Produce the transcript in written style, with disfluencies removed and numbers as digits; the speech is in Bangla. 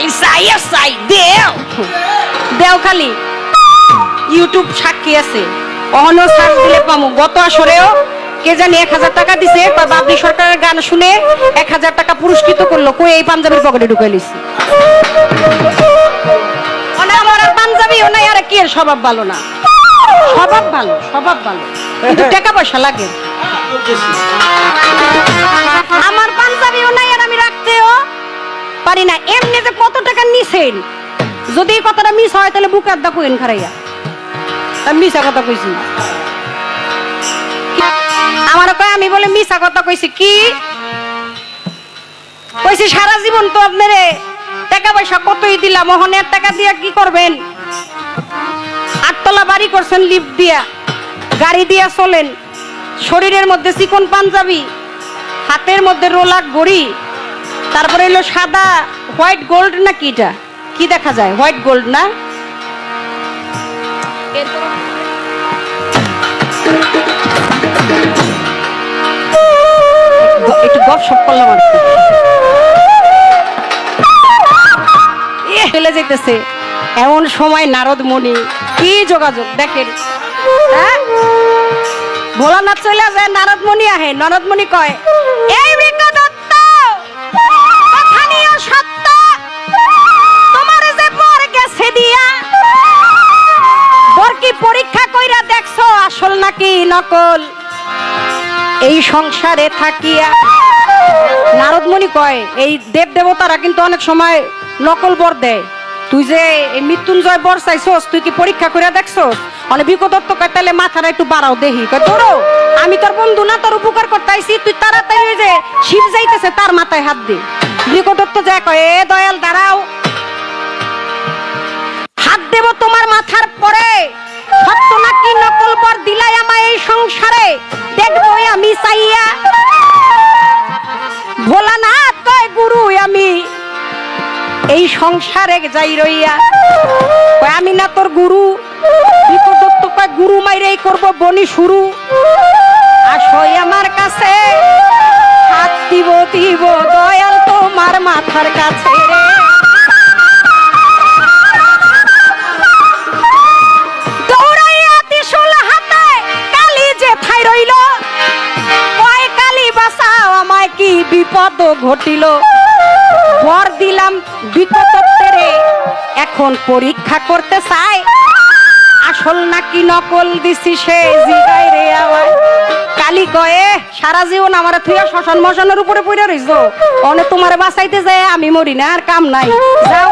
খালি চাই আর চাই দেও দেও খালি ইউটিউব সাক্ষী আছে অহনো সার্চ দিলে পামু গত আসরেও কে জানি 1000 টাকা দিছে বাবলি সরকারের গান শুনে 1000 টাকা পুরস্কৃত করলো কই এই পাঞ্জাবির পকেটে ঢুকাই লিছি ওনা আমার পাঞ্জাবি ওনা আর কি স্বভাব ভালো না স্বভাব ভালো কিন্তু টাকা পয়সা লাগে আমার পাঞ্জাবি ওনা আর আমি রাখতেও পারি না এমনি যে কত টাকা নিছেন যদি এই কথাটা মিস হয় তাহলে বুকের দা কইন খারাইয়া আমি মিছা কথা কইছি আমার কয় আমি বলে মিছা কথা কইছি কি কইছি সারা জীবন তো আপনারে টাকা পয়সা কতই দিলাম মোহনের টাকা দিয়া কি করবেন 8 তলা বাড়ি করছেন লিফট দিয়া গাড়ি দিয়া চলেন শরীরের মধ্যে চিকন পাঞ্জাবি হাতের মধ্যে রোলাক ঘড়ি তারপরে হলো সাদা হোয়াইট গোল্ড না কিটা কি দেখা যায় হোয়াইট গোল্ড না একটু গপসপ করলাম আর চলে যেতেছে এমন সময় নারদ মুনি কি যোগাযোগ দেখেন হ্যাঁ ভোলানাথ চলে যায় নারদ মুনি আহে নারদ মুনি কয় এই বৃক্ষদত্ত কথানিও সত্য তোমার যে বর গেছে দিয়া বর কি পরীক্ষা কইরা দেখছো আসল নাকি নকল এই সংসারে থাকিয়া নারদ মুনি কয় এই দেব দেবতারা কিন্তু অনেক সময় নকল বর দেয় তুই যে এই মৃত্যুঞ্জয় বর চাইছস তুই কি পরীক্ষা করে দেখছস অনেক বিকদত্ত কয় তাহলে মাথাটা একটু বাড়াও দেখি কয় ধরো আমি তোর বন্ধু না তোর উপকার করতে আইছি তুই তাড়াতাড়ি যে শিব যাইতেছে তার মাথায় হাত দে বিকদত্ত যায় কয় এ দয়াল দাঁড়াও হাত দেব তোমার মাথার পরে সত্য নাকি নকল বর দিলাই আমায় এই সংসারে দেখবো আমি চাইয়া ভোলানাথ কয় গুরু আমি এই সংসারে যাই রইয়া কয় আমি না তোর গুরু বিকদত্ত কয় গুরু মাইরেই করব বনি শুরু আসই আমার কাছে হাত দিব দয়াল তোমার মাথার কাছে রে দৌড়াইয়া ত্রিশূল হাতে কালী যে ঠাই রইল কয় কালী বাঁচাও আমায় কি বিপদ ঘটিল বর দিলাম বিকদত্তেরে এখন পরীক্ষা করতে চাই আসল নাকি নকল দিছি সে জিগাই রে আমার কালী কয়ে সারা জীবন আমার থুয়া শ্মশান মশানের উপরে পড়ে রইছো অনে তোমারে বাঁচাইতে যায় আমি মরি না আর কাম নাই যাও